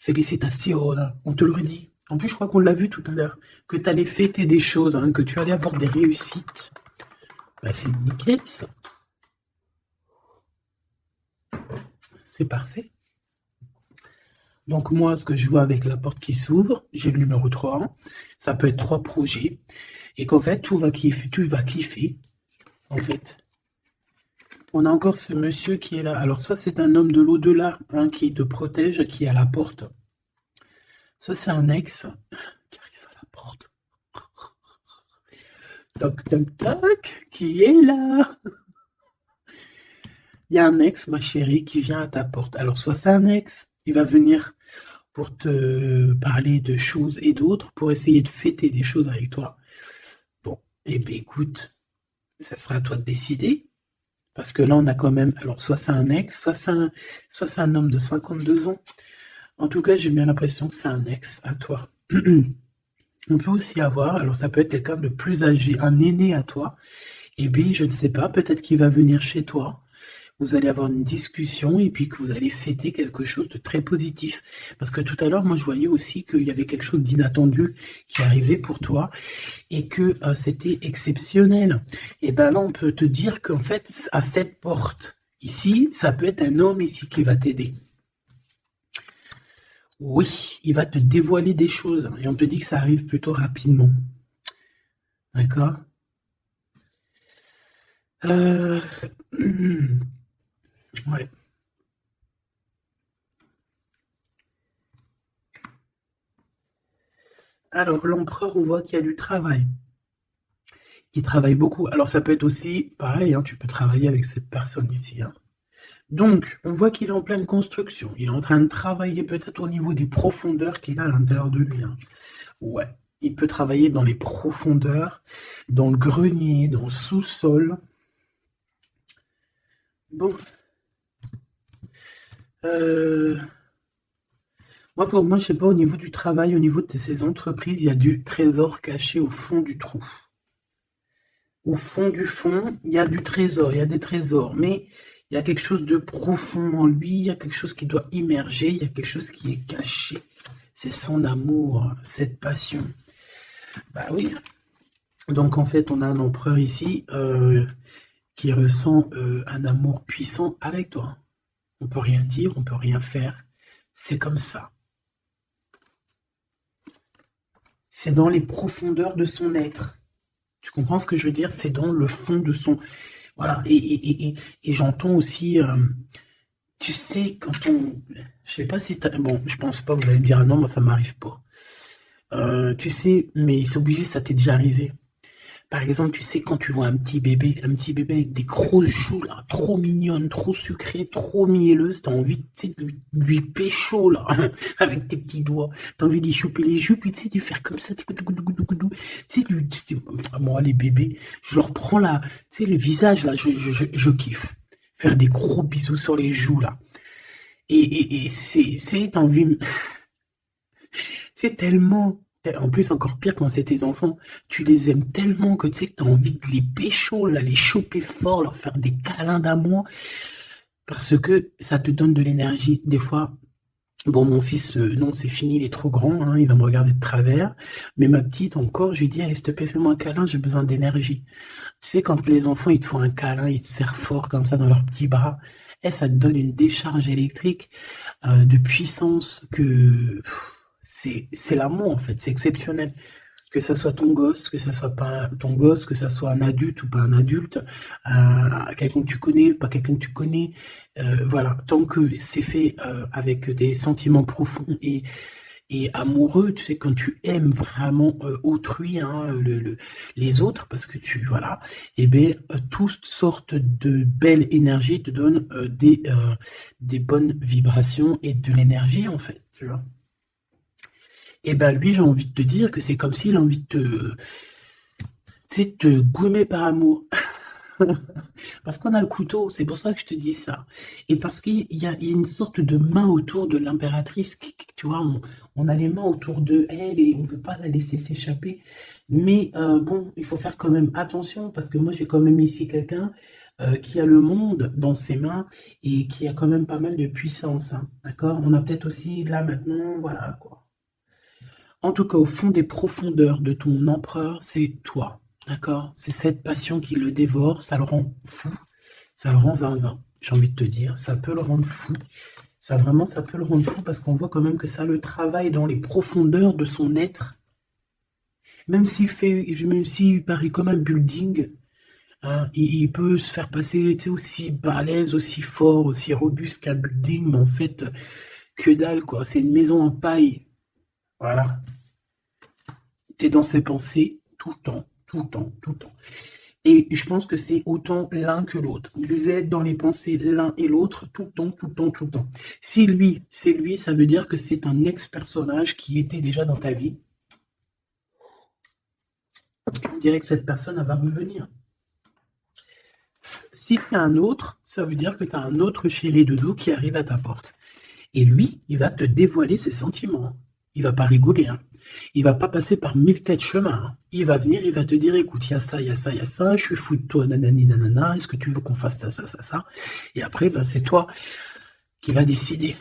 Félicitations, on te le redit. En plus, je crois qu'on l'a vu tout à l'heure, que tu allais fêter des choses, que tu allais avoir des réussites. Bah, c'est nickel, ça. C'est parfait. Donc moi, ce que je vois avec la porte qui s'ouvre, j'ai le numéro 3. Ça peut être 3 projets. Et qu'en fait, tu vas kiffer, en fait. On a encore ce monsieur qui est là. Alors, soit c'est un homme de l'au-delà qui te protège, qui est à la porte. Soit c'est un ex qui arrive à la porte. Toc, toc, toc, qui est là? Il y a un ex, ma chérie, qui vient à ta porte. Alors, soit c'est un ex, il va venir pour te parler de choses et d'autres, pour essayer de fêter des choses avec toi. Bon, eh bien, écoute, ça sera à toi de décider. Parce que là, on a quand même... Alors, soit c'est un ex, soit c'est un homme de 52 ans. En tout cas, j'ai bien l'impression que c'est un ex à toi. On peut aussi avoir... Alors, ça peut être quelqu'un de plus âgé, un aîné à toi. Et bien, je ne sais pas, peut-être qu'il va venir chez toi. Vous allez avoir une discussion et puis que vous allez fêter quelque chose de très positif. Parce que tout à l'heure, moi, je voyais aussi qu'il y avait quelque chose d'inattendu qui arrivait pour toi et que c'était exceptionnel. Et ben là, on peut te dire qu'en fait, à cette porte, ici, ça peut être un homme ici qui va t'aider. Oui, il va te dévoiler des choses et on te dit que ça arrive plutôt rapidement. D'accord? Ouais. Alors, l'empereur, on voit qu'il y a du travail. Il travaille beaucoup. Alors, ça peut être aussi, pareil, tu peux travailler avec cette personne ici. Donc, on voit qu'il est en pleine construction. Il est en train de travailler peut-être au niveau des profondeurs qu'il a à l'intérieur de lui. Ouais, il peut travailler dans les profondeurs, dans le grenier, dans le sous-sol. Bon. Moi, pour moi, je sais pas, au niveau du travail, au niveau de ces entreprises, il y a du trésor caché au fond du trou. Au fond du fond, il y a du trésor, il y a des trésors, mais il y a quelque chose de profond en lui, il y a quelque chose qui doit immerger, il y a quelque chose qui est caché. C'est son amour, cette passion. Bah oui. Donc en fait, on a un empereur ici qui ressent un amour puissant avec toi. On peut rien dire, on peut rien faire. C'est comme ça. C'est dans les profondeurs de son être. Tu comprends ce que je veux dire? C'est dans le fond de son... Voilà. Et j'entends aussi... tu sais, quand on... Je sais pas si t'as... Bon, je pense pas, vous allez me dire, ah non, moi ça m'arrive pas. Tu sais, mais c'est obligé, ça t'est déjà arrivé. Par exemple, tu sais, quand tu vois un petit bébé avec des grosses joues, là, trop mignonnes, trop sucrées, trop mielleuses, t'as envie, tu sais, de lui pécho, là, avec tes petits doigts. T'as envie d'y choper les joues, puis tu sais, de faire comme ça, tu sais, moi, les bébés, je leur prends là, tu sais, le visage, là, je kiffe. Faire des gros bisous sur les joues, là. Et t'as envie, c'est tellement... En plus, encore pire quand c'est tes enfants, tu les aimes tellement que tu sais que t'as envie de les pécho, là, les choper fort, leur faire des câlins d'amour, parce que ça te donne de l'énergie. Des fois, bon, mon fils, non, c'est fini, il est trop grand, hein, il va me regarder de travers, mais ma petite, encore, je lui dis, allez, s'il te plaît, fais-moi un câlin, j'ai besoin d'énergie. Tu sais, quand les enfants, ils te font un câlin, ils te serrent fort comme ça dans leurs petits bras, et ça te donne une décharge électrique de puissance que c'est l'amour en fait, c'est exceptionnel. Que ça soit ton gosse, que ça soit pas ton gosse, que ça soit un adulte ou pas un adulte, quelqu'un que tu connais, pas quelqu'un que tu connais, voilà, tant que c'est fait avec des sentiments profonds et amoureux, tu sais, quand tu aimes vraiment autrui, hein, les autres, parce que tu, voilà, et bien, toutes sortes de belles énergies te donnent des bonnes vibrations et de l'énergie, en fait, tu vois. Et ben lui, j'ai envie de te dire que c'est comme s'il a envie de te, tu sais, te goumer par amour. Parce qu'on a le couteau, c'est pour ça que je te dis ça. Et parce qu'il y a une sorte de main autour de l'impératrice, tu vois, on a les mains autour de elle et on veut pas la laisser s'échapper. Mais bon, il faut faire quand même attention parce que moi j'ai quand même ici quelqu'un qui a le monde dans ses mains et qui a quand même pas mal de puissance, hein, d'accord? On a peut-être aussi là maintenant, voilà quoi. En tout cas, au fond des profondeurs de ton empereur, c'est toi, d'accord? C'est cette passion qui le dévore, ça le rend fou, ça le rend zinzin. J'ai envie de te dire, ça peut le rendre fou. Ça vraiment, ça peut le rendre fou parce qu'on voit quand même que ça le travaille dans les profondeurs de son être. Même s'il paraît comme un building, hein, il peut se faire passer, tu sais, aussi balèze, aussi fort, aussi robuste qu'un building, mais en fait, que dalle, quoi. C'est une maison en paille. Voilà. T'es dans ses pensées tout le temps, tout le temps, tout le temps. Et je pense que c'est autant l'un que l'autre. Vous êtes dans les pensées l'un et l'autre tout le temps, tout le temps, tout le temps. Si lui, c'est lui, ça veut dire que c'est un ex-personnage qui était déjà dans ta vie. On dirait que cette personne, elle va revenir. Si c'est un autre, ça veut dire que tu as un autre chéri de dos qui arrive à ta porte. Et lui, il va te dévoiler ses sentiments. Il va pas rigoler, hein. Il va pas passer par 1000 chemins, hein. Il va venir, il va te dire, écoute, il y a ça, il y a ça, il y a ça, je suis fou de toi, nanani, nanana, est-ce que tu veux qu'on fasse ça, ça, ça, ça? Et après, ben, c'est toi qui vas décider.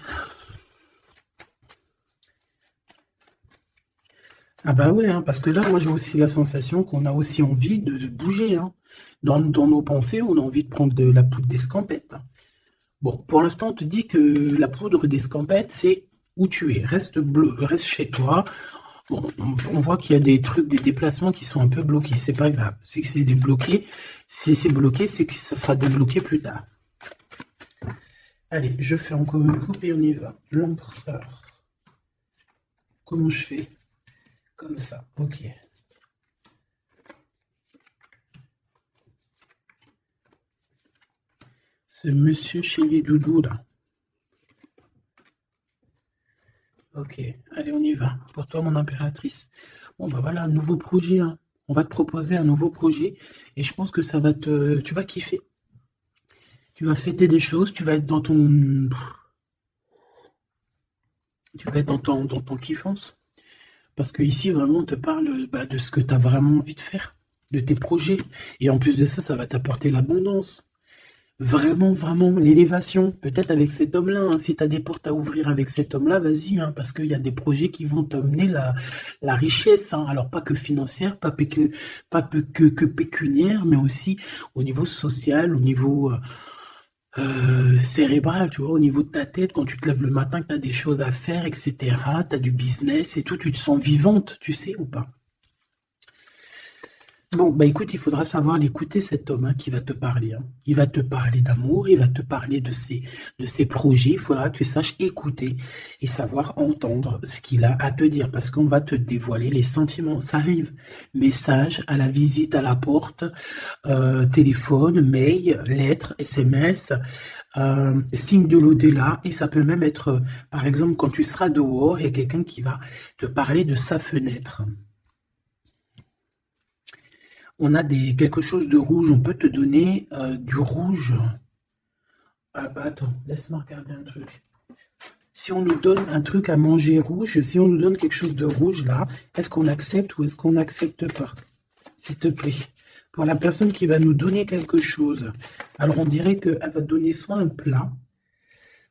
Ah bah ouais, hein, parce que là, moi j'ai aussi la sensation qu'on a aussi envie de bouger, hein. Dans nos pensées, on a envie de prendre de la poudre d'escampette, hein. Bon, pour l'instant, on te dit que la poudre d'escampette, c'est où tu es. Reste chez toi. Bon, on voit qu'il y a des trucs, des déplacements qui sont un peu bloqués. C'est pas grave. Si c'est débloqué, si c'est bloqué, c'est que ça sera débloqué plus tard. Allez, je fais encore une coupe et on y va. L'empereur. Comment je fais? Comme ça. Ok. Ce monsieur chez les doudous, là. Ok, allez, on y va. Pour toi, mon impératrice. Bon, bah voilà, un nouveau projet, hein. On va te proposer un nouveau projet et je pense que ça va te... Tu vas kiffer. Tu vas fêter des choses, tu vas être dans ton... Tu vas être dans ton kiffance. Parce que ici, vraiment, on te parle bah, de ce que tu as vraiment envie de faire, de tes projets. Et en plus de ça, ça va t'apporter l'abondance. vraiment, vraiment l'élévation. Peut-être avec cet homme-là, hein. Si tu as des portes à ouvrir avec cet homme-là, vas-y, hein, parce qu'il y a des projets qui vont t'emmener la richesse, hein. Alors pas que financière, pas que pécuniaire, mais aussi au niveau social, au niveau cérébral, tu vois, au niveau de ta tête, quand tu te lèves le matin, que tu as des choses à faire, etc., tu as du business et tout, tu te sens vivante, tu sais ou pas? Bon, bah écoute, il faudra savoir l'écouter, cet homme, hein, qui va te parler, hein. Il va te parler d'amour, il va te parler de ses projets. Il faudra que tu saches écouter et savoir entendre ce qu'il a à te dire, parce qu'on va te dévoiler les sentiments. Ça arrive. Message à la visite à la porte, téléphone, mail, lettre, SMS, signe de l'au-delà, et ça peut même être, par exemple, quand tu seras dehors, il y a quelqu'un qui va te parler de sa fenêtre. On a quelque chose de rouge, on peut te donner du rouge. Ah bah attends, laisse-moi regarder un truc. Si on nous donne un truc à manger rouge, si on nous donne quelque chose de rouge là, est-ce qu'on accepte ou est-ce qu'on n'accepte pas? S'il te plaît. Pour la personne qui va nous donner quelque chose, alors on dirait qu'elle va te donner soit un plat,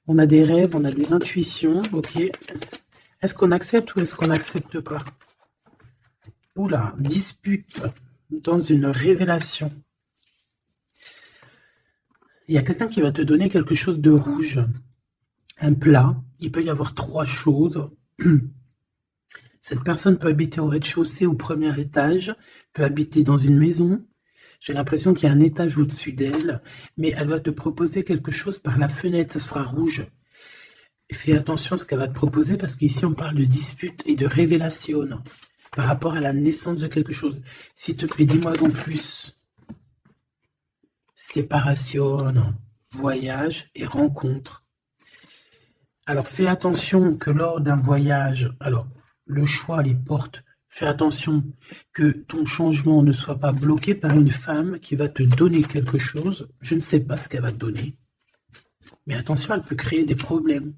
on a des rêves, on a des intuitions, ok. Est-ce qu'on accepte ou est-ce qu'on n'accepte pas? Oula, dispute dans une révélation. Il y a quelqu'un qui va te donner quelque chose de rouge, un plat. Il peut y avoir trois choses. Cette personne peut habiter au rez-de-chaussée, au premier étage, peut habiter dans une maison. J'ai l'impression qu'il y a un étage au-dessus d'elle, mais elle va te proposer quelque chose par la fenêtre, ça sera rouge. Fais attention à ce qu'elle va te proposer, parce qu'ici on parle de dispute et de révélation par rapport à la naissance de quelque chose. S'il te plaît, dis-moi en plus. Séparation, voyage et rencontre. Alors fais attention que lors d'un voyage, alors le choix, les portes, fais attention que ton changement ne soit pas bloqué par une femme qui va te donner quelque chose. Je ne sais pas ce qu'elle va te donner, mais attention, elle peut créer des problèmes.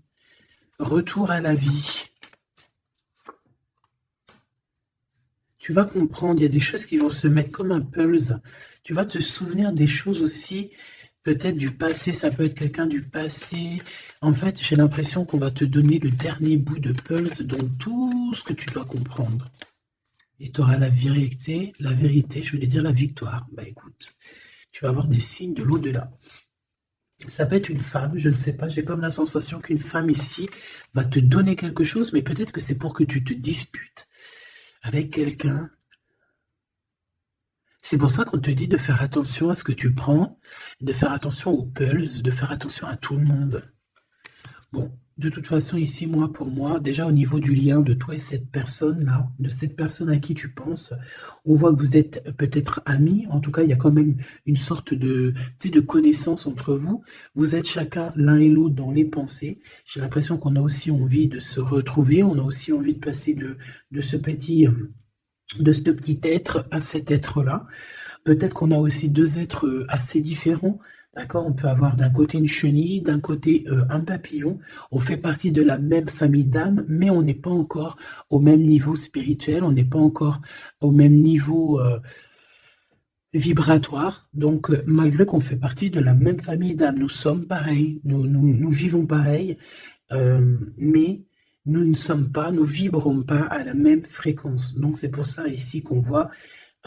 Retour à la vie. Tu vas comprendre, il y a des choses qui vont se mettre comme un pulse. Tu vas te souvenir des choses aussi, peut-être du passé, ça peut être quelqu'un du passé. En fait, j'ai l'impression qu'on va te donner le dernier bout de pulse dans tout ce que tu dois comprendre. Et tu auras la vérité, je voulais dire la victoire. Bah écoute, tu vas avoir des signes de l'au-delà. Ça peut être une femme, je ne sais pas, j'ai comme la sensation qu'une femme ici va te donner quelque chose, mais peut-être que c'est pour que tu te disputes avec quelqu'un. C'est pour ça qu'on te dit de faire attention à ce que tu prends, de faire attention aux pulses, de faire attention à tout le monde. Bon, de toute façon, ici, moi, pour moi, déjà au niveau du lien de toi et cette personne-là, de cette personne à qui tu penses, on voit que vous êtes peut-être amis. En tout cas, il y a quand même une sorte de, tu sais, de connaissance entre vous. Vous êtes chacun l'un et l'autre dans les pensées. J'ai l'impression qu'on a aussi envie de se retrouver. On a aussi envie de passer de ce petit être à cet être-là. Peut-être qu'on a aussi deux êtres assez différents. D'accord, on peut avoir d'un côté une chenille, d'un côté un papillon. On fait partie de la même famille d'âmes, mais on n'est pas encore au même niveau spirituel, on n'est pas encore au même niveau vibratoire. Donc, malgré qu'on fait partie de la même famille d'âmes, nous sommes pareils, nous vivons pareil, mais nous ne sommes pas, nous vibrons pas à la même fréquence. Donc, c'est pour ça ici qu'on voit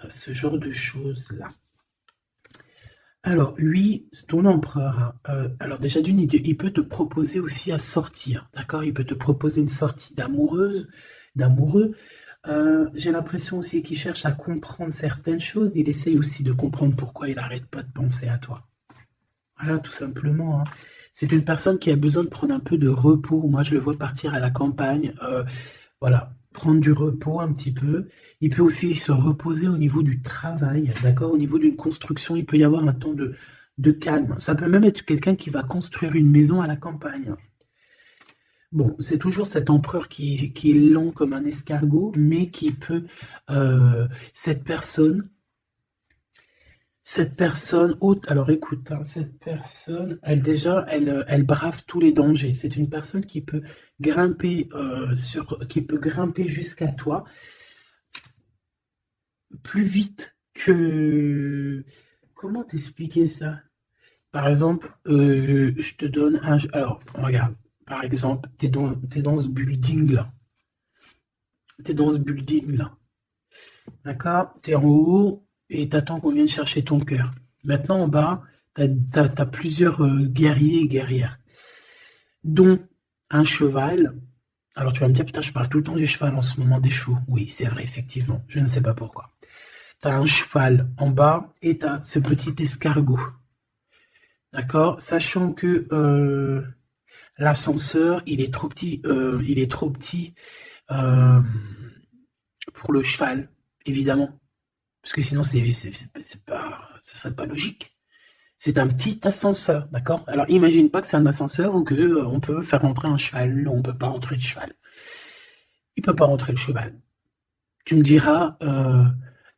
ce genre de choses-là. Alors, lui, ton empereur, alors déjà d'une idée, il peut te proposer aussi à sortir, d'accord? Il peut te proposer une sortie d'amoureux. J'ai l'impression aussi qu'il cherche à comprendre certaines choses. Il essaye aussi de comprendre pourquoi il n'arrête pas de penser à toi. Voilà, tout simplement, hein. C'est une personne qui a besoin de prendre un peu de repos. Moi, je le vois partir à la campagne, voilà, prendre du repos un petit peu. Il peut aussi se reposer au niveau du travail, d'accord? Au niveau d'une construction, il peut y avoir un temps de calme. Ça peut même être quelqu'un qui va construire une maison à la campagne. Bon, c'est toujours cet empereur qui est lent comme un escargot, mais qui peut, cette personne, haute, alors écoute, hein, cette personne, elle brave tous les dangers. C'est une personne qui peut grimper jusqu'à toi plus vite que... Comment t'expliquer ça? Par exemple, je te donne un... Alors, regarde. Par exemple, t'es dans ce building-là. T'es dans ce building-là. D'accord? T'es en haut et t'attends qu'on vienne chercher ton cœur. Maintenant, en bas, t'as plusieurs guerriers et guerrières, dont un cheval. Alors, tu vas me dire, putain, je parle tout le temps du cheval en ce moment des chevaux. Oui, c'est vrai, effectivement. Je ne sais pas pourquoi. T'as un cheval en bas et t'as ce petit escargot. D'accord? Sachant que l'ascenseur, il est trop petit euh, pour le cheval, évidemment. Parce que sinon, c'est pas, ça serait pas logique. C'est un petit ascenseur, d'accord? Alors, imagine pas que c'est un ascenseur ou que on peut faire rentrer un cheval. Non, on peut pas rentrer le cheval. Il peut pas rentrer le cheval. Tu me diras,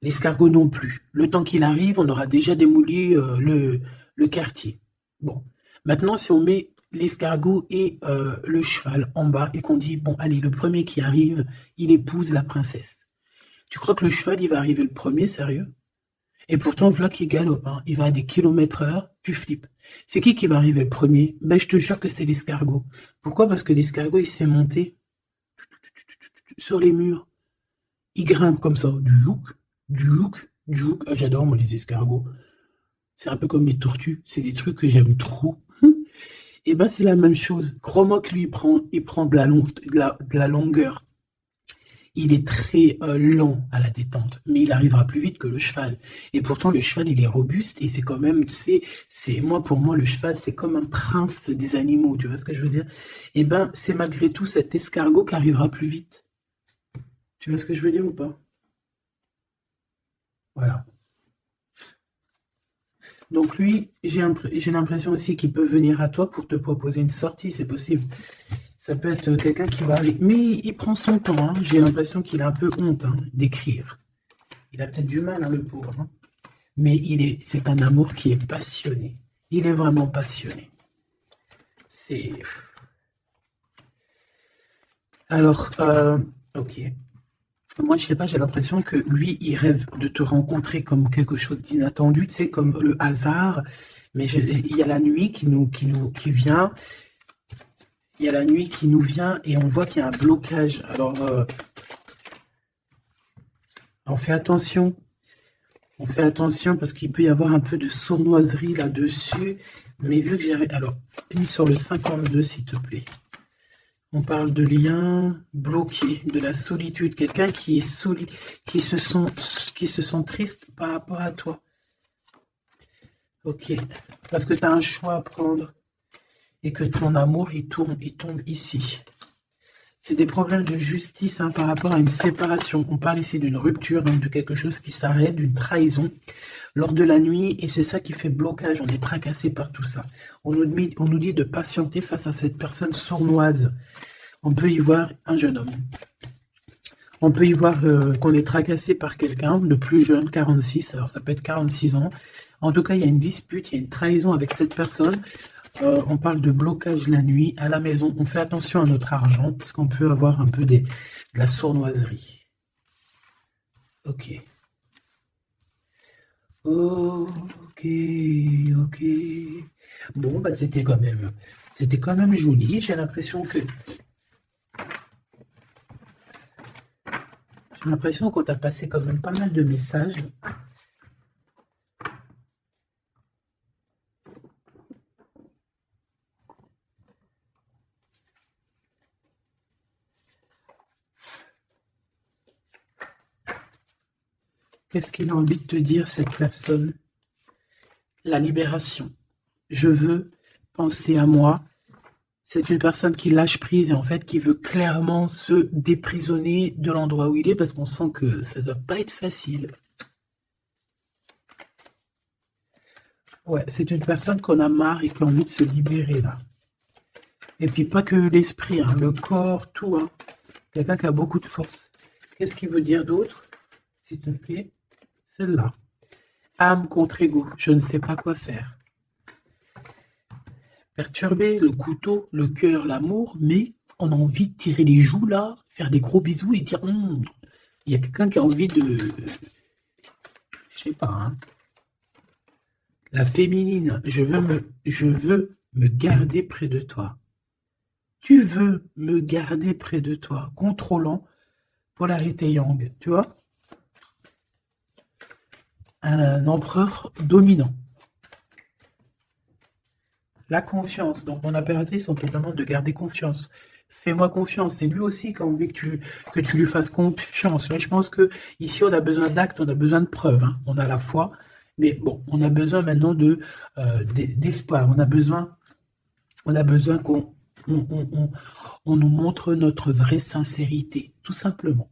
l'escargot non plus. Le temps qu'il arrive, on aura déjà démoli le quartier. Bon. Maintenant, si on met l'escargot et le cheval en bas et qu'on dit, bon, allez, le premier qui arrive, il épouse la princesse. Tu crois que le cheval, il va arriver le premier, sérieux? Et pourtant, voilà qu'il galope, hein. Il va à des kilomètres heure, tu flippes. C'est qui va arriver le premier? Ben, je te jure que c'est l'escargot. Pourquoi? Parce que l'escargot, il s'est monté sur les murs. Il grimpe comme ça, du look, du look, du look. Ah, j'adore, moi, les escargots. C'est un peu comme les tortues. C'est des trucs que j'aime trop. Et ben, c'est la même chose. Crois-moi que lui, il prend de la longueur. Il est très lent à la détente, mais il arrivera plus vite que le cheval. Et pourtant, le cheval, il est robuste et c'est quand même, tu sais, moi, pour moi, le cheval, c'est comme un prince des animaux. Tu vois ce que je veux dire? Et ben, c'est malgré tout cet escargot qui arrivera plus vite. Tu vois ce que je veux dire ou pas? Voilà. Donc lui, j'ai l'impression aussi qu'il peut venir à toi pour te proposer une sortie, c'est possible. Ça peut être quelqu'un qui va avec... Mais il prend son temps, hein. J'ai l'impression qu'il a un peu honte hein, d'écrire. Il a peut-être du mal, hein, le pauvre. Hein. Mais c'est un amour qui est passionné. Il est vraiment passionné. C'est... Alors, ok. Moi, je sais pas, j'ai l'impression que lui, il rêve de te rencontrer comme quelque chose d'inattendu, tu sais, comme le hasard. Mais il y a la nuit qui vient. Il y a la nuit qui nous vient et on voit qu'il y a un blocage. Alors, on fait attention. On fait attention parce qu'il peut y avoir un peu de sournoiserie là-dessus. Mais vu que j'ai... Alors, lis sur le 52, s'il te plaît. On parle de lien bloqué, de la solitude. Quelqu'un qui est qui se sent triste par rapport à toi. Ok. Parce que tu as un choix à prendre. Et que ton amour, il tombe ici. C'est des problèmes de justice hein, par rapport à une séparation. On parle ici d'une rupture, donc de quelque chose qui s'arrête, d'une trahison lors de la nuit. Et c'est ça qui fait blocage. On est tracassé par tout ça. On nous dit de patienter face à cette personne sournoise. On peut y voir un jeune homme. On peut y voir qu'on est tracassé par quelqu'un de plus jeune, 46. Alors ça peut être 46 ans. En tout cas, il y a une dispute, il y a une trahison avec cette personne. On parle de blocage la nuit à la maison. On fait attention à notre argent parce qu'on peut avoir un peu de la sournoiserie. Ok. Ok, ok. Bon, bah c'était quand même joli. J'ai l'impression qu'on t'a passé quand même pas mal de messages. Qu'est-ce qu'il a envie de te dire, cette personne? La libération. Je veux penser à moi. C'est une personne qui lâche prise et en fait qui veut clairement se déprisonner de l'endroit où il est parce qu'on sent que ça doit pas être facile. Ouais, c'est une personne qu'on a marre et qui a envie de se libérer là. Et puis pas que l'esprit, hein, le corps, tout. Hein. Quelqu'un qui a beaucoup de force. Qu'est-ce qu'il veut dire d'autre, s'il te plaît? Celle-là. Âme contre ego. Je ne sais pas quoi faire. Perturbé, le couteau, le cœur, l'amour, mais on a envie de tirer les joues là, faire des gros bisous et dire il y a quelqu'un qui a envie de. Je sais pas, hein. La féminine, je veux me garder près de toi. Tu veux me garder près de toi. Contrôlant, polarité yang, tu vois? Un empereur dominant. La confiance. Donc, mon impératif, on te demande de garder confiance. Fais-moi confiance. C'est lui aussi qui a envie que tu lui fasses confiance. Mais je pense que ici, on a besoin d'actes, on a besoin de preuves, hein. On a la foi, mais bon, on a besoin maintenant d'espoir. On a besoin qu'on on nous montre notre vraie sincérité, tout simplement.